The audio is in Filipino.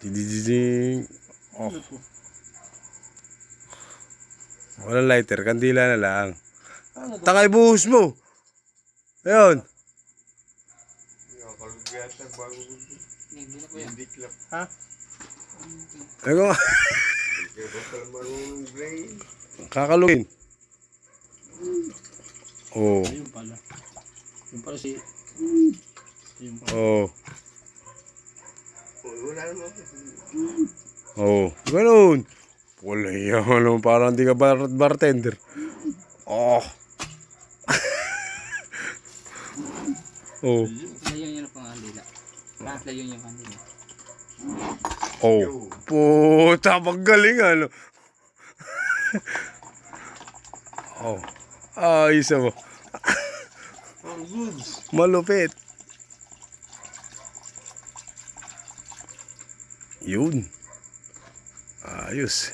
Didididing. Oh. Walang lighter, kandila na lang. Takay buhos mo. Ayun. Hindi na po yan. Ha? Ayun nga. Kakalungin. Oh. Ayun pala. Yung pala si... Yung pala. Oh. Oh. Ganun. Wala yan. Ano, parang hindi ka bartender. Oh. Oh. Layo nyo na po ang kandila. Layo nyo yung kandila. Oh. Puta, magaling ano. Oh. Ayos mo. Malupit. Yun. Ayos.